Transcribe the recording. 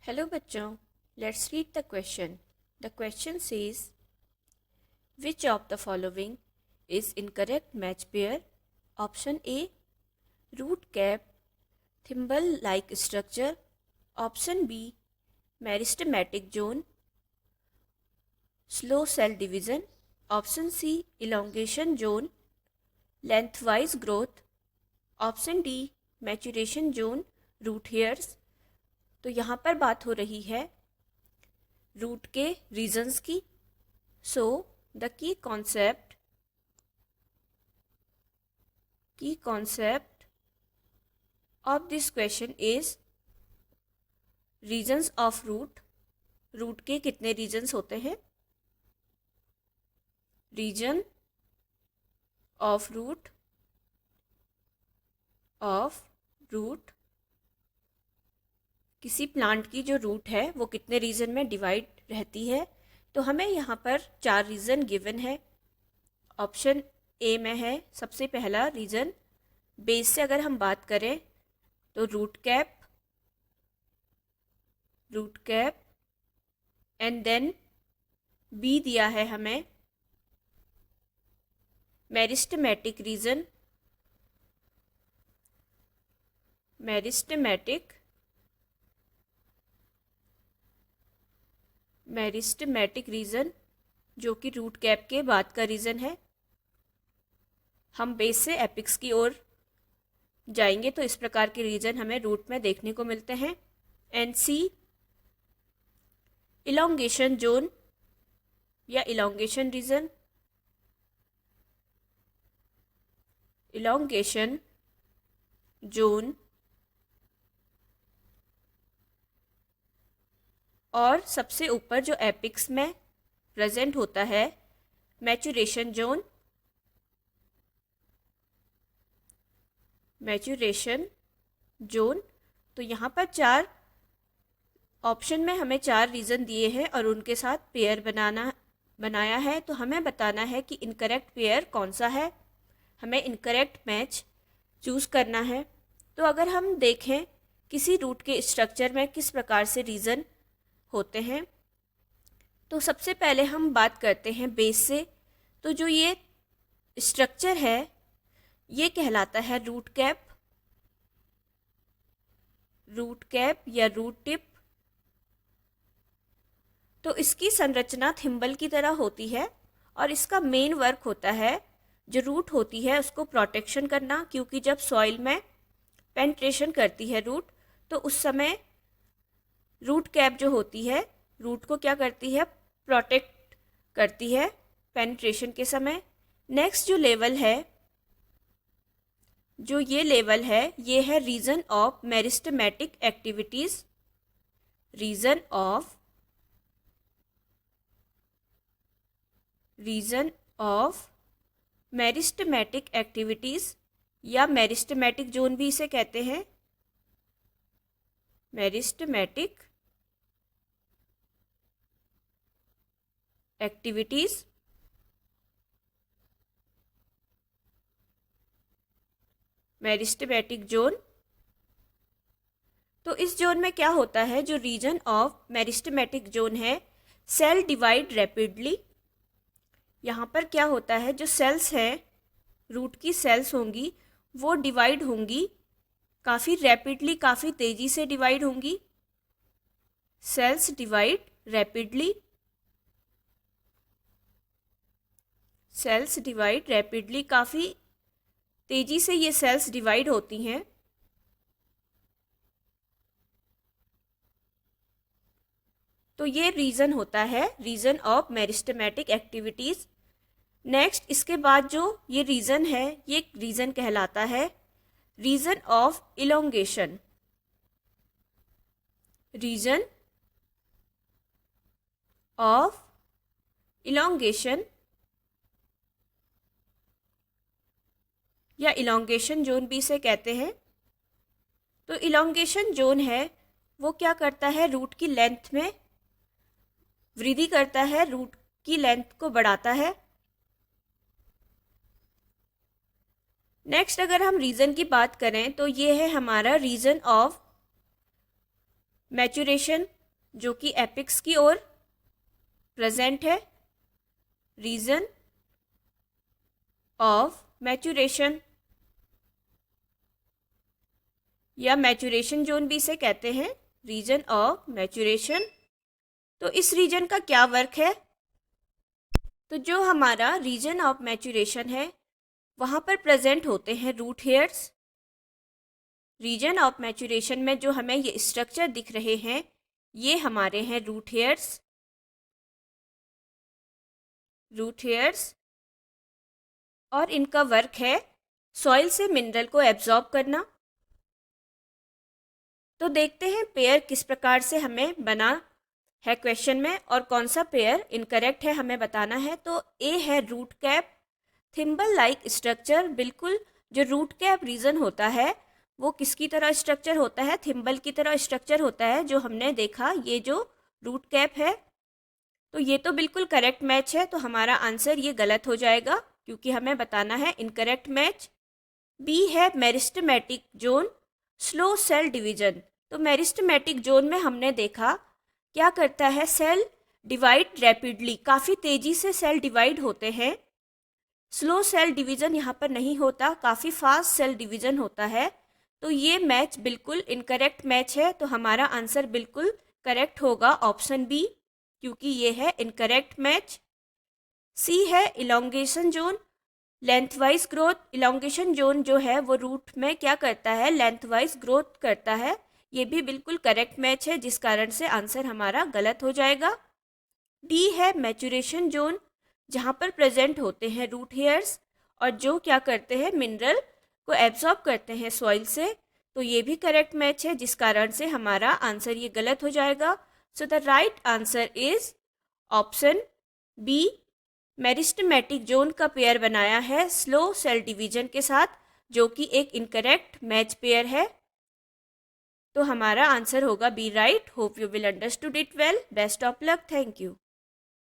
Hello बच्चों, let's read the question. The question says which of the following is incorrect match pair. Option A root cap thimble like structure. Option B meristematic zone slow cell division. Option C elongation zone lengthwise growth. Option D maturation zone root hairs. तो यहाँ पर बात हो रही है root के regions की. So the key concept of this question is regions of root. Root के कितने रीजन्स होते हैं? रीजन ऑफ रूट किसी प्लांट की जो रूट है वो कितने रीजन में डिवाइड रहती है. तो हमें यहाँ पर 4 रीजन गिवन है. ऑप्शन ए में है सबसे पहला रीजन. बेस से अगर हम बात करें तो root cap and then B दिया है हमें मेरिस्टेमेटिक रीजन जो कि रूट कैप के बाद का रीजन है. हम बेस से एपिक्स की ओर जाएंगे तो इस प्रकार के रीजन हमें रूट में देखने को मिलते हैं. एंड सी इलोंगेशन जोन या इलोंगेशन जोन और सबसे ऊपर जो एपिक्स में प्रेजेंट होता है मैचुरेशन जोन. तो यहाँ पर 4 ऑप्शन में हमें 4 रीजन दिए हैं और उनके साथ पेयर बनाया है. तो हमें बताना है कि इनकरेक्ट पेयर कौन सा है. हमें इनकरेक्ट मैच चूज़ करना है. तो अगर हम देखें किसी रूट के स्ट्रक्चर में किस प्रकार से रीजन होते हैं तो सबसे पहले हम बात करते हैं बेस से. तो जो ये स्ट्रक्चर है ये कहलाता है रूट कैप या रूट टिप. तो इसकी संरचना थिम्बल की तरह होती है और इसका मेन वर्क होता है जो रूट होती है उसको प्रोटेक्शन करना. क्योंकि जब सॉइल में पेंट्रेशन करती है रूट तो उस समय रूट कैप जो होती है रूट को क्या करती है, प्रोटेक्ट करती है पेनिट्रेशन के समय. नेक्स्ट जो लेवल है ये है region of meristematic activities. Region of meristematic activities या मेरिस्टेमेटिक जोन भी इसे कहते हैं. Meristematic activities meristematic zone. तो इस जोन में क्या होता है, जो रीजन ऑफ मेरिस्टेमेटिक जोन है सेल डिवाइड रैपिडली. यहाँ पर क्या होता है, जो सेल्स हैं रूट की सेल्स होंगी वो डिवाइड होंगी काफ़ी रैपिडली, काफ़ी तेज़ी से डिवाइड होंगी. सेल्स डिवाइड रैपिडली काफ़ी तेज़ी से ये सेल्स डिवाइड होती हैं. तो ये रीज़न होता है reason of meristematic activities. Next इसके बाद जो ये रीज़न है ये रीज़न कहलाता है region of elongation. Region of elongation या इलोंगेशन जोन भी इसे कहते हैं. तो इलोंगेशन जोन है वो क्या करता है, रूट की लेंथ में वृद्धि करता है, रूट की लेंथ को बढ़ाता है. नेक्स्ट अगर हम रीजन की बात करें तो ये है हमारा रीजन ऑफ मैचुरेशन जो कि एपिक्स की ओर प्रेजेंट है। रीजन ऑफ मैचुरेशन या मैचुरेशन जोन भी इसे कहते हैं, रीजन ऑफ मैचुरेशन। तो इस रीजन का क्या वर्क है? तो जो हमारा रीजन ऑफ मैचुरेशन है वहाँ पर प्रेजेंट होते हैं root hairs. Region of maturation में जो हमें ये स्ट्रक्चर दिख रहे हैं ये हमारे हैं रूट हेयर्स। रूट हेयर्स और इनका वर्क है सॉइल से मिनरल को एब्जॉर्ब करना। तो देखते हैं पेयर किस प्रकार से हमें बना है क्वेश्चन में, और कौन सा पेयर इनकरेक्ट है हमें बताना है। तो ए है root cap thimble like structure. बिल्कुल जो रूट कैप रीजन होता है वो किसकी तरह स्ट्रक्चर होता है? थिम्बल की तरह स्ट्रक्चर होता है जो हमने देखा, ये जो रूट कैप है। तो ये तो बिल्कुल करेक्ट मैच है, तो हमारा आंसर ये गलत हो जाएगा क्योंकि हमें बताना है इनकरेक्ट मैच। बी है meristematic zone slow cell division. तो मेरिस्टेमेटिक जोन में हमने देखा क्या करता है, सेल डिवाइड रैपिडली, काफ़ी तेज़ी से सेल डिवाइड होते हैं। स्लो सेल डिवीज़न यहाँ पर नहीं होता, काफ़ी फास्ट सेल डिवीज़न होता है। तो ये मैच बिल्कुल इनकरेक्ट मैच है, तो हमारा आंसर बिल्कुल करेक्ट होगा ऑप्शन बी, क्योंकि ये है इनकरेक्ट मैच। सी है elongation zone lengthwise growth. Elongation zone जो है वो रूट में क्या करता है, लेंथवाइज ग्रोथ करता है। ये भी बिल्कुल करेक्ट मैच है, जिस कारण से आंसर हमारा गलत हो जाएगा। डी है मैचुरेशन जोन, जहाँ पर प्रेजेंट होते हैं रूट हेयर्स और जो क्या करते हैं, मिनरल को एब्जॉर्ब करते हैं सॉइल से। तो ये भी करेक्ट मैच है, जिस कारण से हमारा आंसर ये गलत हो जाएगा। So the right answer is option B. Meristematic zone का पेयर बनाया है स्लो सेल डिवीजन के साथ, जो कि एक इनकरेक्ट मैच पेयर है। तो हमारा आंसर होगा B right. Hope you will understood it well. Best of luck. Thank you.